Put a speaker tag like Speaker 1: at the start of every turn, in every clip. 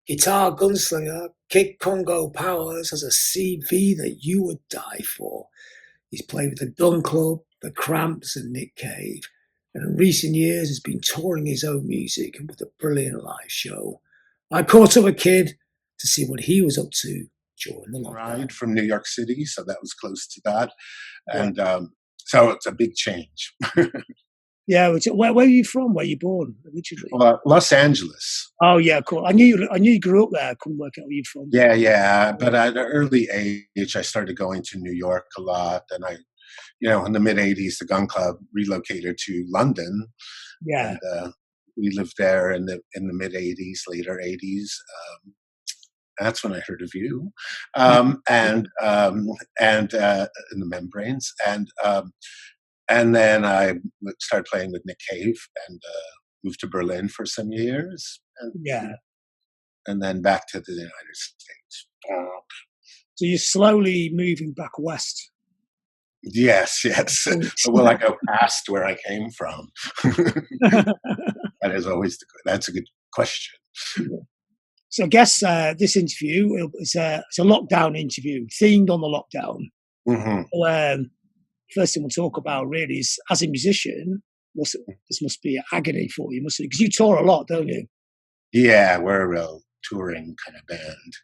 Speaker 1: Guitar gunslinger Kid Congo Powers has a CV that you would die for. He's played with the Gun Club, the Cramps, and Nick Cave, and in recent years has been touring his own music with a brilliant live show. I caught up with Kid to see what he was up to during the lockdown.
Speaker 2: Ride from New York City, so that was close to that,
Speaker 1: Yeah.
Speaker 2: and so it's a big change.
Speaker 1: Yeah, where are you from? Where you born originally?
Speaker 2: Los Angeles.
Speaker 1: Oh yeah, cool. I knew you grew up there. I couldn't work out where you're from.
Speaker 2: Yeah. But at an early age, I started going to New York a lot, and in the mid '80s, the Gun Club relocated to London.
Speaker 1: Yeah.
Speaker 2: And we lived there in the mid '80s, later '80s. That's when I heard of you, and in the Membranes, and then I started playing with Nick Cave and moved to Berlin for some years, and then back to the United States.
Speaker 1: So you're slowly moving back west.
Speaker 2: Yes. Will I go past where I came from? That is always that's a good question.
Speaker 1: So I guess this interview is it's a lockdown interview, themed on the lockdown.
Speaker 2: Mm-hmm.
Speaker 1: So, first thing we'll talk about really is, as a musician, this must be agony for you, mustn't it? Because you tour a lot, don't you?
Speaker 2: Yeah, we're a real touring kind of band.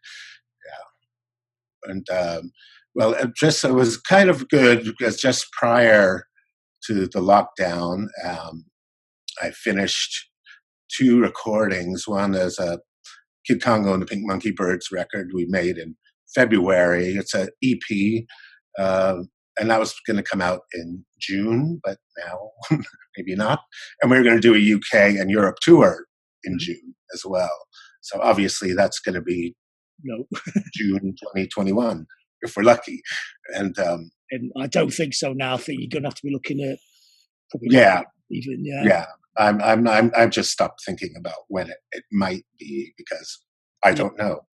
Speaker 2: Yeah, and it was kind of good because just prior to the lockdown, I finished 2 recordings. One is a Kid Congo and the Pink Monkey Birds record we made in February. It's an EP. And that was going to come out in June, but now maybe not. And we're going to do a UK and Europe tour in June as well. So obviously that's going to be June 2021 if we're lucky. And
Speaker 1: I don't think so now. I think you're going to have to be looking at
Speaker 2: I've just stopped thinking about when it might be because I don't know.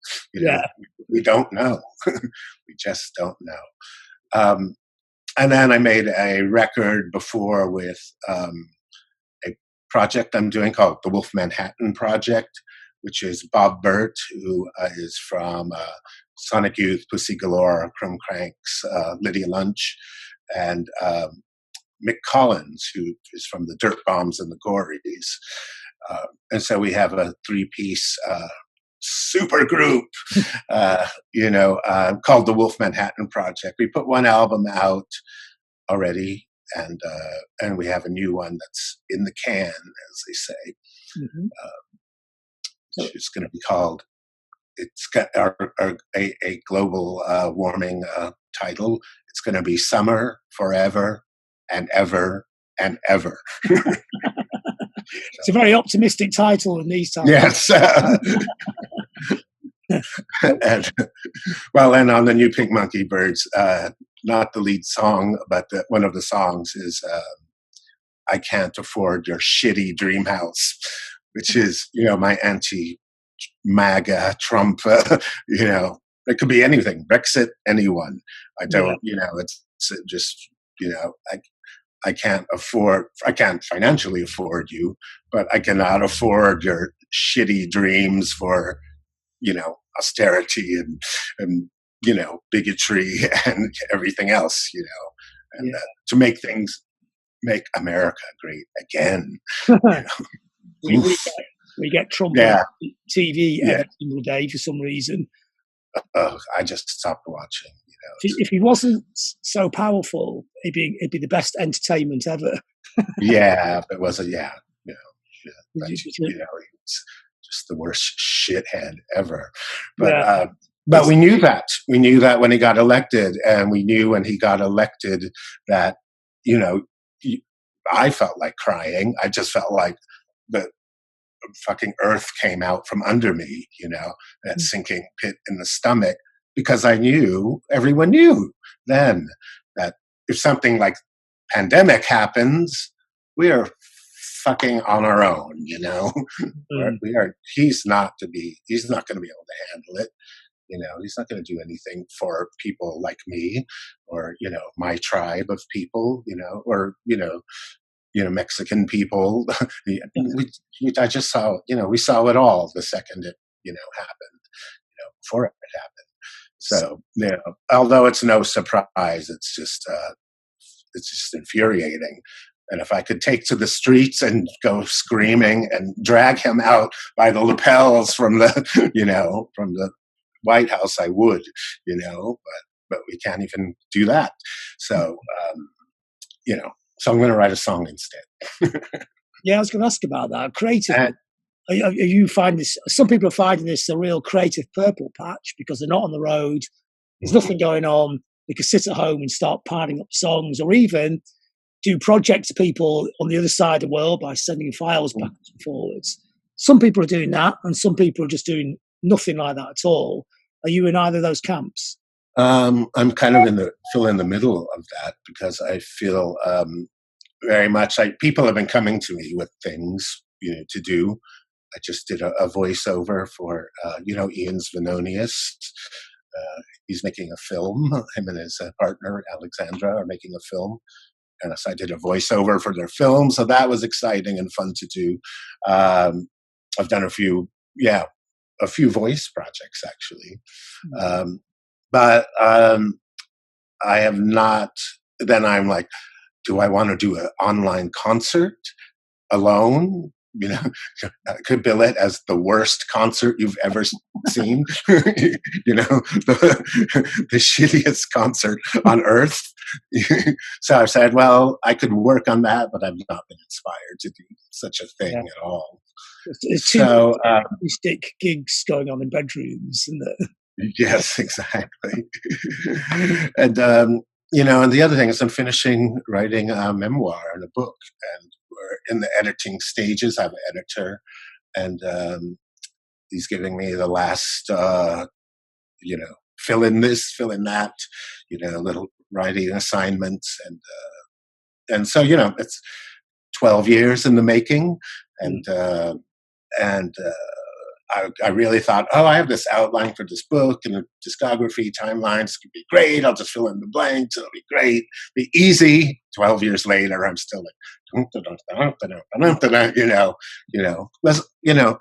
Speaker 2: We don't know. We just don't know. And then I made a record before with a project I'm doing called the Wolf Manhattan Project, which is Bob Burt, who is from Sonic Youth, Pussy Galore, Chrome Cranks, Lydia Lunch, and Mick Collins, who is from the Dirt Bombs and the Gories. And so we have a 3-piece super group, called the Wolf Manhattan Project. We put 1 album out already, and we have a new one that's in the can, as they say.
Speaker 1: Mm-hmm.
Speaker 2: It's going to be called. It's got a global warming title. It's going to be Summer Forever and Ever and Ever.
Speaker 1: It's a very optimistic title in these times.
Speaker 2: Yes. and on the new Pink Monkey Birds, not the lead song, but one of the songs is I Can't Afford Your Shitty Dream House, which is, my anti-MAGA Trump, it could be anything, Brexit, anyone. I don't, it's just, I can't financially afford you, but I cannot afford your shitty dreams for, austerity and bigotry and everything else, and to make America great again.
Speaker 1: We get Trump on TV every single day for some reason.
Speaker 2: I just stopped watching.
Speaker 1: If he wasn't so powerful, it'd be the best entertainment ever.
Speaker 2: If it wasn't, it's just the worst shithead ever. But we knew that. We knew that when he got elected, and we knew when he got elected that, I felt like crying. I just felt like the fucking earth came out from under me, that sinking pit in the stomach. Because everyone knew then that if something like pandemic happens, we are fucking on our own, he's not going to be able to handle it. He's not going to do anything for people like me or, my tribe of people, or, Mexican people. I just saw, we saw it all the second it happened, before it happened. So, although it's no surprise, it's just infuriating. And if I could take to the streets and go screaming and drag him out by the lapels from the, from the White House, I would, but we can't even do that. So, so I'm going to write a song instead.
Speaker 1: Yeah, I was going to ask about that. Creatively,
Speaker 2: And,
Speaker 1: are you find this? Some people are finding this a real creative purple patch because they're not on the road. There's nothing going on. They can sit at home and start piling up songs, or even do projects to people on the other side of the world by sending files backwards and forwards. Some people are doing that, and some people are just doing nothing like that at all. Are you in either of those camps?
Speaker 2: I'm kind of still in the middle of that because I feel very much like people have been coming to me with things to do. I just did a voiceover for Ian Svenonius. He's making a film. Him and his partner Alexandra are making a film, and so I did a voiceover for their film. So that was exciting and fun to do. I've done a few voice projects actually, but I have not. Then I'm like, do I want to do an online concert alone? I could bill it as the worst concert you've ever seen. The shittiest concert on earth. So I said, well, I could work on that, but I've not been inspired to do such a thing at all.
Speaker 1: There's too many stick gigs going on in bedrooms, isn't there?
Speaker 2: Yes, exactly. And and the other thing is I'm finishing writing a memoir and a book, and we're in the editing stages. I have an editor, and he's giving me the last, fill in this, fill in that, little writing assignments, and so it's 12 years in the making, and I really thought, I have this outline for this book and a discography, timelines. It's going to be great. I'll just fill in the blanks. It'll be great. Be easy. 12 years later, I'm still like,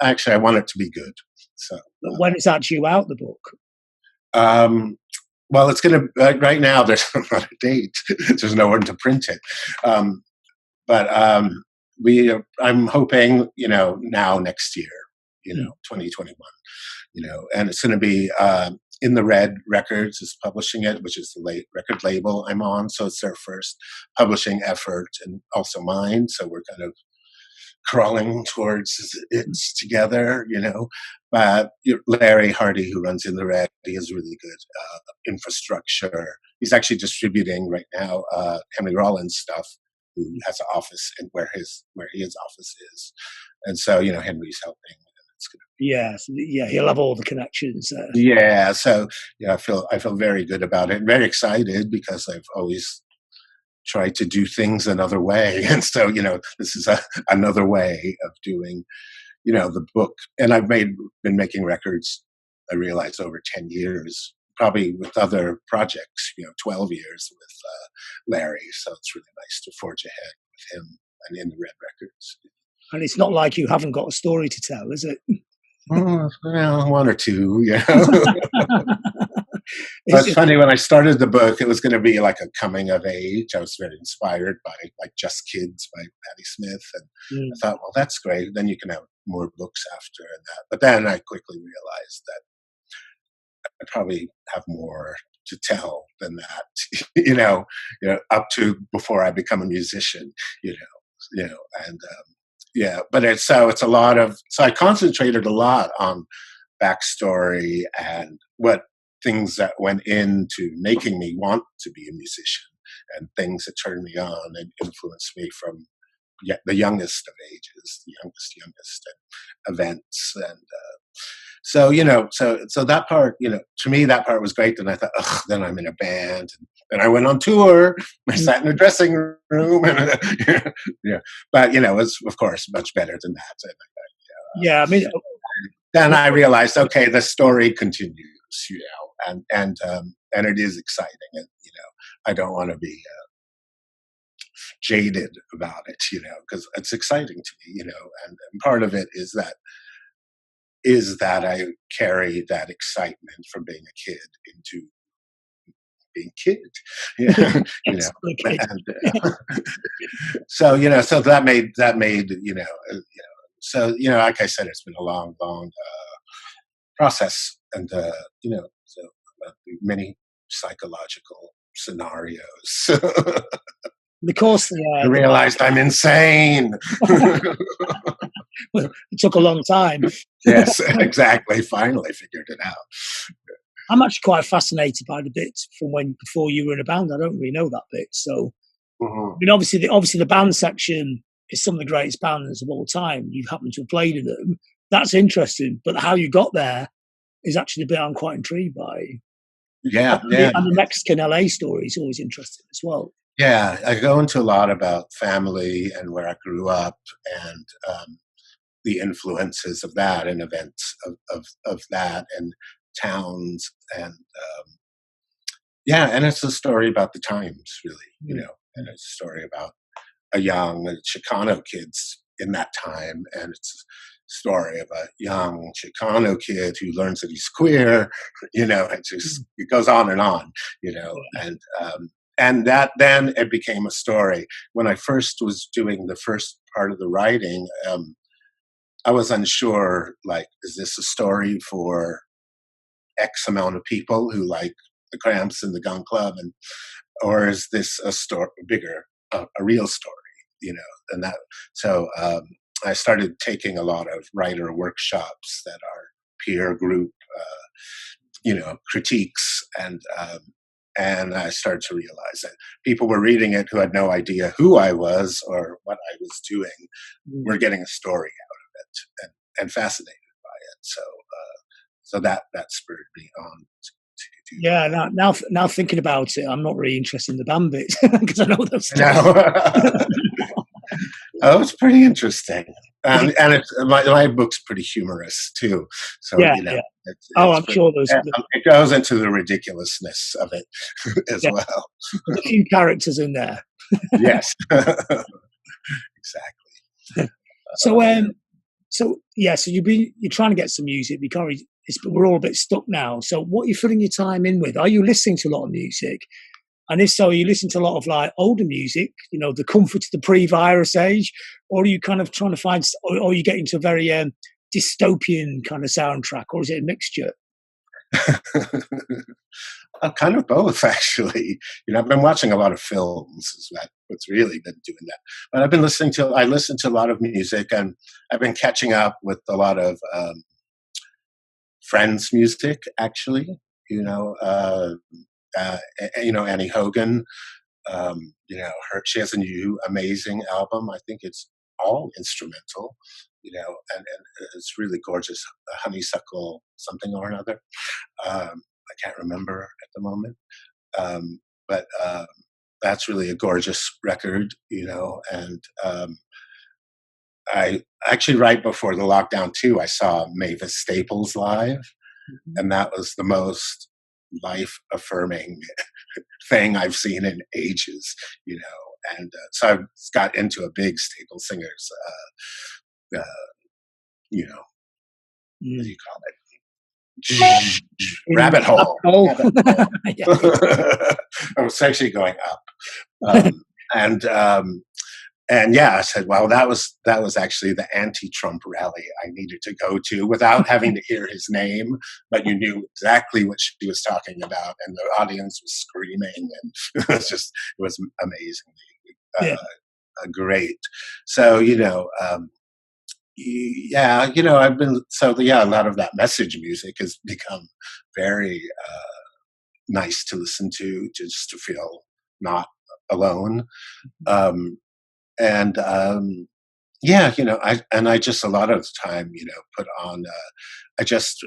Speaker 2: actually, I want it to be good. So,
Speaker 1: when is actually out, the book?
Speaker 2: Well, it's going to, right now, there's not a date. There's nowhere to print it. But I'm hoping, now next year. 2021, and it's going to be In the Red Records is publishing it, which is the record label I'm on. So it's their first publishing effort and also mine. So we're kind of crawling towards it together, But Larry Hardy, who runs In the Red, he has really good infrastructure. He's actually distributing right now Henry Rollins stuff, who has an office and where his office is. And so, Henry's helping.
Speaker 1: He'll have all the connections there.
Speaker 2: Yeah, so I feel very good about it, and very excited because I've always tried to do things another way, and so this is another way of doing the book. And I've been making records, I realize, over 10 years, probably with other projects, 12 years with Larry. So it's really nice to forge ahead with him and In the Red Records.
Speaker 1: And it's not like you haven't got a story to tell, is it?
Speaker 2: Well, one or two, But it's funny, when I started the book, it was going to be like a coming of age. I was very inspired by like Just Kids by Patti Smith. And I thought, well, that's great. Then you can have more books after and that. But then I quickly realized that I probably have more to tell than that, up to before I become a musician, and but it's a lot of, so I concentrated a lot on backstory and what things that went into making me want to be a musician, and things that turned me on and influenced me from the youngest of ages, the youngest and events. And so that part, to me, that part was great. And I thought, then I'm in a band, and I went on tour. I sat in a dressing room, and but it was, of course, much better than that. And, then I realized, okay, the story continues, and it is exciting, and I don't want to be jaded about it, because it's exciting to me, and part of it is that is that I carry that excitement from being a kid into being kid, yeah, you know,
Speaker 1: Yes, okay.
Speaker 2: and so so that made so like I said, it's been a long, long process, and so many psychological scenarios.
Speaker 1: Of course,
Speaker 2: I realized I'm insane.
Speaker 1: well, it took a long time.
Speaker 2: Yes, exactly. Finally figured it out.
Speaker 1: I'm actually quite fascinated by the bits from when before you were in a band. I don't really know that bit. So, I
Speaker 2: Mhm.
Speaker 1: mean, obviously the band section is some of the greatest bands of all time. You happen to have played in them. That's interesting. But how you got there is actually the bit I'm quite intrigued by.
Speaker 2: Yeah,
Speaker 1: And
Speaker 2: yeah,
Speaker 1: the Mexican LA story is always interesting as well.
Speaker 2: yeah. I go into a lot about family and where I grew up, and the influences of that, and events of that, and towns, and yeah, and it's a story about the times, really,
Speaker 1: Mm.
Speaker 2: and it's a story about a young Chicano kids in that time, and it's a story of a young Chicano kid who learns that he's queer.
Speaker 1: Mm.
Speaker 2: It goes on and on,
Speaker 1: Yeah.
Speaker 2: and that then it became a story. When I first was doing the first part of the writing, I was unsure, like, is this a story for X amount of people who like the Cramps and the Gun Club, and or is this a story bigger, a real story? And that so I started taking a lot of writer workshops that are peer group, critiques, and I started to realize that people were reading it who had no idea who I was or what I was doing.
Speaker 1: Mm.
Speaker 2: Were getting a story out of it, and fascinated by it. So that spurred me on to do
Speaker 1: Yeah, now thinking about it, I'm not really interested in the band bit because I know those stories.
Speaker 2: that. Oh, it's pretty interesting,
Speaker 1: Is it?
Speaker 2: and my book's pretty humorous too. So
Speaker 1: Yeah, yeah. Oh,
Speaker 2: it's
Speaker 1: I'm
Speaker 2: pretty.
Speaker 1: sure there's
Speaker 2: It goes into the ridiculousness of it as
Speaker 1: yeah,
Speaker 2: well.
Speaker 1: there's a few characters in there.
Speaker 2: Yes, exactly.
Speaker 1: So, so you're trying to get some music. We can't really, we're all a bit stuck now. So, what are you filling your time in with? Are you listening to a lot of music? And if so, are you listening to a lot of like older music, the comfort of the pre-virus age, or are you kind of trying to find, or are you getting to a very dystopian kind of soundtrack, or is it a mixture?
Speaker 2: Kind of both, actually. I've been watching a lot of films. Is what's really been doing that. But I listen to a lot of music, and I've been catching up with a lot of Friends music, actually. Annie Hogan. She has a new amazing album. I think it's all instrumental. And it's really gorgeous. Honeysuckle something or another. I can't remember at the moment. But that's really a gorgeous record, and I actually, right before the lockdown too, I saw Mavis Staples live,
Speaker 1: Mhm.
Speaker 2: and that was the most life affirming thing I've seen in ages, and so I got into a big Staples singers, uh, you know, what do
Speaker 1: Mm.
Speaker 2: you call it?
Speaker 1: In
Speaker 2: Rabbit hole.
Speaker 1: oh,
Speaker 2: Rabbit hole.
Speaker 1: yeah,
Speaker 2: I was actually going up. And and yeah, I said, well, that was actually the anti-Trump rally I needed to go to without having to hear his name, but you knew exactly what she was talking about, and the audience was screaming, and it was amazingly
Speaker 1: yeah.
Speaker 2: great. So yeah, I've been so yeah, a lot of that message music has become very nice to listen to, just to feel not alone. Um, and Yeah, I just a lot of the time, put on. I just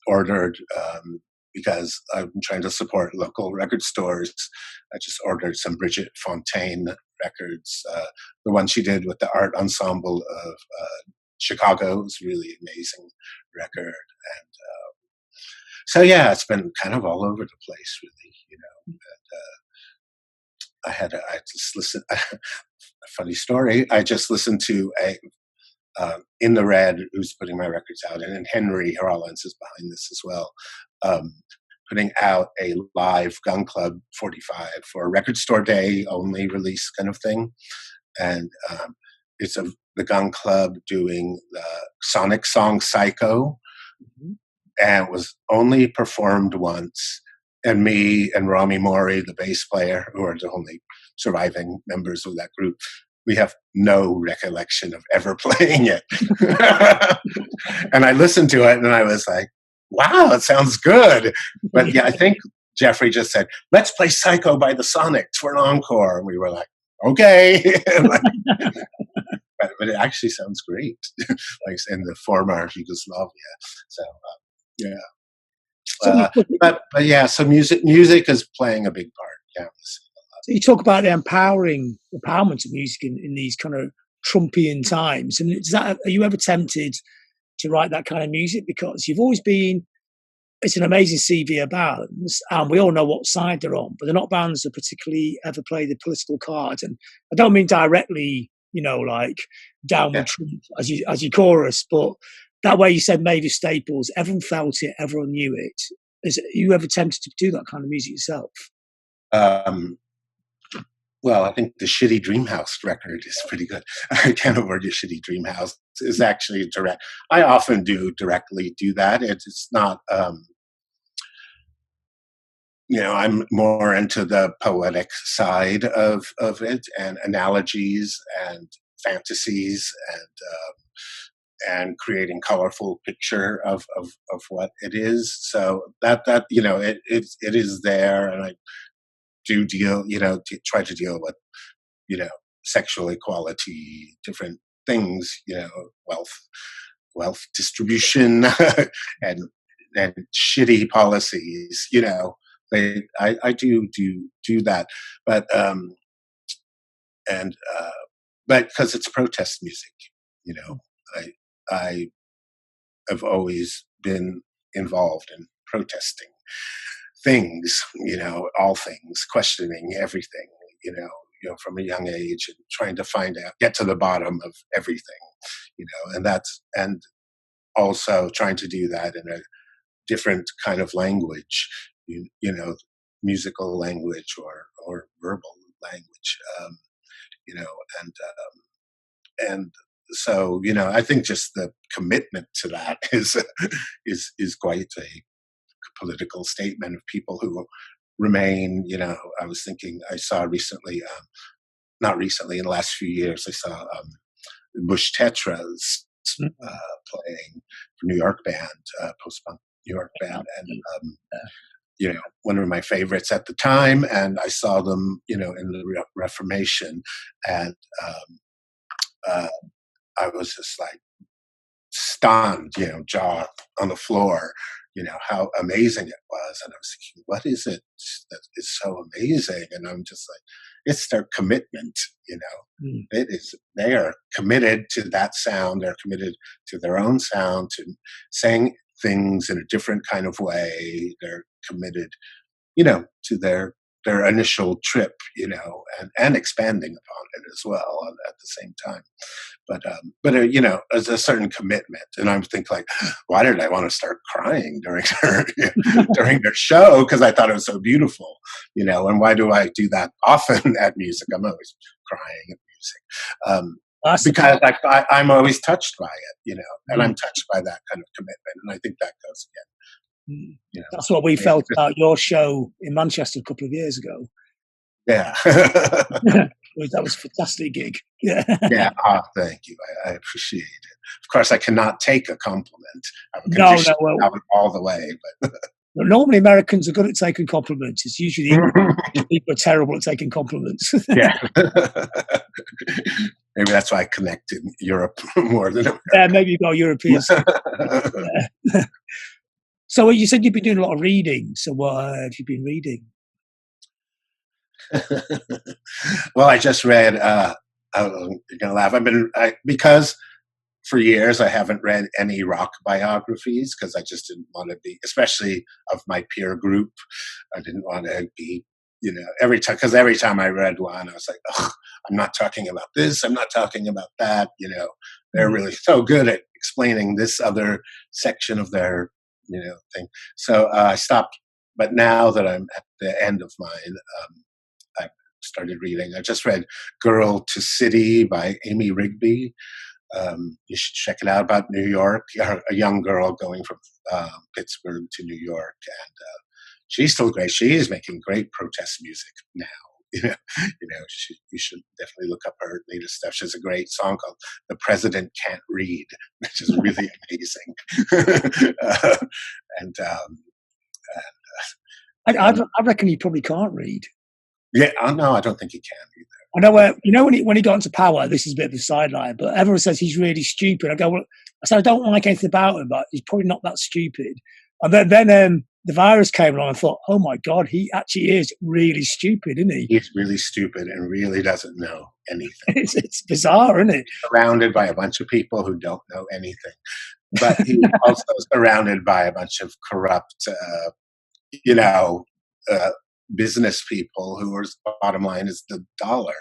Speaker 2: ordered, because I'm trying to support local record stores. I just ordered some Bridget Fontaine records. The one she did with the art ensemble of Chicago was really amazing record, and so yeah, it's been kind of all over the place, really. I just listened. A funny story. I just listened to In the Red, who's putting my records out, and then Henry Rollins is behind this as well, um, putting out a live Gun Club 45 for a record store day only release kind of thing. And it's the Gun Club doing the Sonic song Psycho,
Speaker 1: Mhm.
Speaker 2: and it was only performed once. And me and Rami Mori, the bass player, who are the only surviving members of that group, we have no recollection of ever playing it. And I listened to it and I was like, wow, it sounds good. But yeah, I think Jeffrey just said, let's play Psycho by the Sonics for an encore. And we were like, okay. Like, but it actually sounds great, like in the former Yugoslavia. So, yeah.
Speaker 1: So you,
Speaker 2: But yeah, so music is playing a big part. Yeah.
Speaker 1: so you talk about the empowerment of music in these kind of Trumpian times. And are you ever tempted to write that kind of music? Because you've always been, it's an amazing CV of bands, and we all know what side they're on, but they're not bands that particularly ever play the political card. And I don't mean directly, like downward
Speaker 2: Yeah.
Speaker 1: Trump as you chorus, but that way you said Mavis Staples, everyone felt it, everyone knew it. Are you ever tempted to do that kind of music yourself?
Speaker 2: Um, well, I think the Shitty Dream House record is pretty good. I can't avoid your Shitty Dream House is actually direct. I often directly do that. It's not, I'm more into the poetic side of it, and analogies and fantasies, and creating colorful picture of what it is. So it is there, and I do deal, try to deal with, you know, sexual equality, different things, wealth, wealth distribution, and shitty policies. I do that, but and but because it's protest music, I I have always been involved in protesting things, all things, questioning everything, from a young age, and trying to get to the bottom of everything, and also trying to do that in a different kind of language, musical language, or verbal language, you know, and so, I think just the commitment to that is quite a political statement of people who remain. I was thinking, I saw recently, not recently, in the last few years, I saw Bush Tetras playing for New York band, post-punk New York band, and one of my favorites at the time. And I saw them, in the Reformation, and I was just like stunned, jaw on the floor, how amazing it was. And I was thinking, what is it that is so amazing? And I'm just like, it's their commitment, It is, they are committed to that sound. They're committed to their own sound, to saying things in a different kind of way. They're committed, to their initial trip, and expanding upon it as well at the same time. But as a certain commitment. And I'm thinking, like, why did I want to start crying during their show? Because I thought it was so beautiful, and why do I do that often at music? I'm always crying at music. Because I'm always touched by it, and I'm touched by that kind of commitment. And I think that goes again.
Speaker 1: That's what we felt about your show in Manchester a couple of years ago.
Speaker 2: Yeah.
Speaker 1: That was a fantastic gig. Yeah.
Speaker 2: Yeah. Oh, thank you. I appreciate it. Of course, I cannot take a compliment. I have a
Speaker 1: No,
Speaker 2: condition all the way, but
Speaker 1: normally Americans are good at taking compliments. It's usually people are terrible at taking compliments.
Speaker 2: Yeah. Maybe that's why I connect in Europe more than America.
Speaker 1: Yeah, maybe you've got Europeans. Yeah. So you said you've been doing a lot of reading. So what have you been reading?
Speaker 2: Well, I just read, you're gonna laugh. Because for years I haven't read any rock biographies, because I just didn't want to be, especially of my peer group, I didn't want to be every time I read one, I was like, ugh, I'm not talking about this. I'm not talking about that. They're really so good at explaining this other section of their, thing. So I stopped. But now that I'm at the end of mine, I started reading. I just read Girl to City by Amy Rigby. You should check it out, about New York, a young girl going from Pittsburgh to New York. And she's still great. She is making great protest music now. You should definitely look up her latest stuff. She has a great song called "The President Can't Read," which is really amazing. And
Speaker 1: I reckon he probably can't read.
Speaker 2: yeah, no, I don't think he can either.
Speaker 1: I know when he got into power, this is a bit of a sideline, but everyone says he's really stupid. I said I don't like anything about him, but he's probably not that stupid. And then the virus came along and I thought, oh my God, he actually is really stupid, isn't he?
Speaker 2: He's really stupid and really doesn't know anything.
Speaker 1: It's bizarre, isn't it?
Speaker 2: Surrounded by a bunch of people who don't know anything. But he's also surrounded by a bunch of corrupt, business people whose bottom line is the dollar,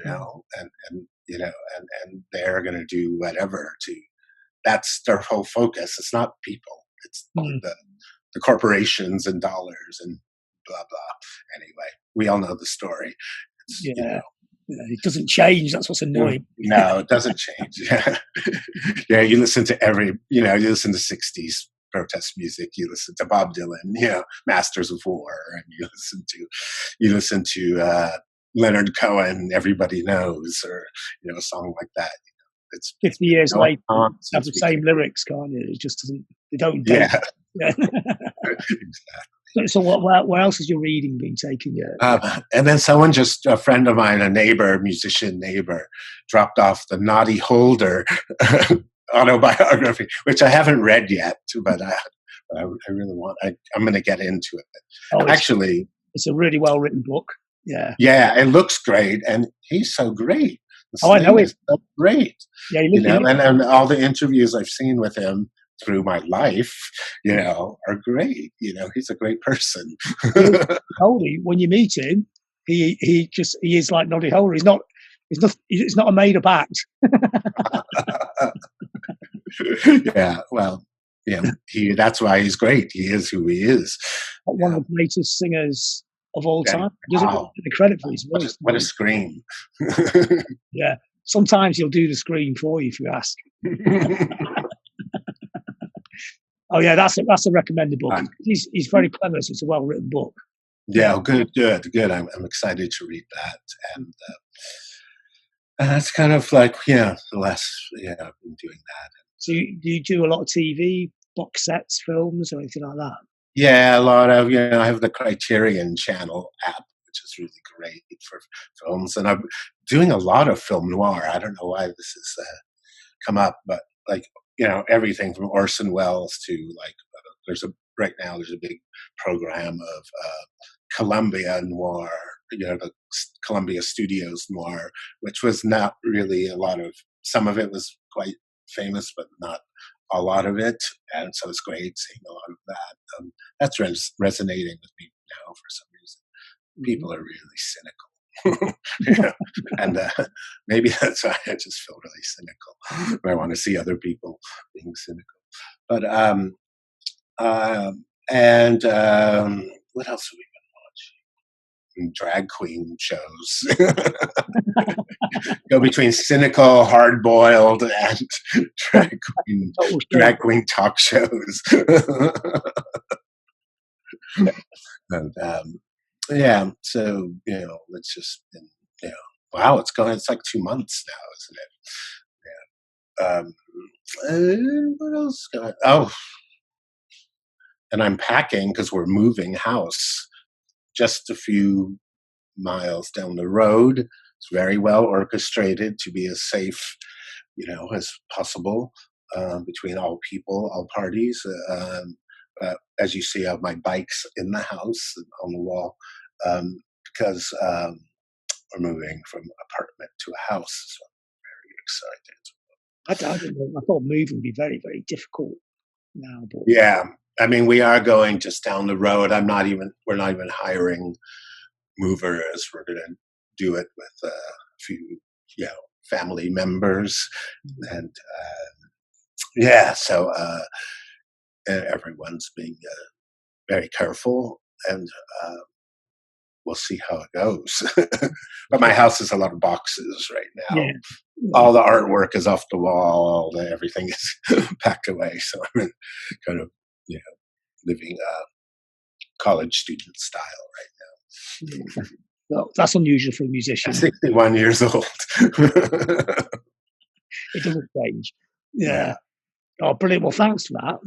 Speaker 2: and they're going to do whatever that's their whole focus. It's not people. It's the corporations and dollars and blah, blah. Anyway, we all know the story.
Speaker 1: It doesn't change. That's what's annoying.
Speaker 2: No, it doesn't change. Yeah, you listen to you listen to 60s protest music. You listen to Bob Dylan, Masters of War, and you listen to Leonard Cohen, Everybody Knows, or a song like that. It's
Speaker 1: 50 years later, have the same lyrics, can't it? It just doesn't. They don't.
Speaker 2: Yeah.
Speaker 1: Exactly. So what else has your reading been taking you?
Speaker 2: And then a friend of mine, musician neighbor, dropped off the Noddy Holder autobiography, which I haven't read yet, but I really want. I'm going to get into it. Actually,
Speaker 1: it's a really well written book. Yeah.
Speaker 2: Yeah, it looks great, and he's so great.
Speaker 1: I know he's
Speaker 2: so great.
Speaker 1: Yeah,
Speaker 2: and all the interviews I've seen with him through my life, are great. He's a great person.
Speaker 1: Holdy, when you meet him, he is like Noddy Holder. It's not a made up act.
Speaker 2: Yeah, well, that's why he's great. He is who he is.
Speaker 1: One of the greatest singers of all time. He doesn't get the credit for his voice.
Speaker 2: What a scream.
Speaker 1: Yeah. Sometimes he'll do the scream for you if you ask. Oh yeah, that's a recommended book. He's very clever, so it's a well written book.
Speaker 2: Yeah, good. I'm excited to read that, and that's kind of like the last. Yeah, I've been doing that.
Speaker 1: So do you do a lot of TV, box sets, films, or anything like that?
Speaker 2: Yeah, a lot of I have the Criterion Channel app, which is really great for films, and I'm doing a lot of film noir. I don't know why this has come up, but everything from Orson Welles to there's a big program of Columbia Noir, the Columbia Studios Noir, which was not really some of it was quite famous, but not a lot of it. And so it's great seeing a lot of that. That's resonating with me now for some reason. People are really cynical. And maybe that's why I just feel really cynical. I want to see other people being cynical. But what else have we been watching? Drag queen shows. Go between cynical, hard-boiled, and drag queen talk shows. And so it's just been wow, it's like 2 months now, isn't it? What else? And I'm packing because we're moving house just a few miles down the road. It's very well orchestrated to be as safe, as possible between all people, all parties. As you see, I have my bikes in the house and on the wall because we're moving from apartment to a house. So I'm very excited.
Speaker 1: I don't know. I thought moving would be very, very difficult now. But
Speaker 2: yeah, I mean, we are going just down the road. We're not even hiring movers. We're going to do it with a few, family members, and so everyone's being very careful, and we'll see how it goes. But my house is a lot of boxes right now.
Speaker 3: Yeah.
Speaker 2: All the artwork is off the wall. Everything is packed away. So I'm in kind of, living college student style right now.
Speaker 3: Well, that's unusual for a musician.
Speaker 2: I'm 61 years old.
Speaker 3: It doesn't change. Yeah. Oh, brilliant. Well, thanks for that.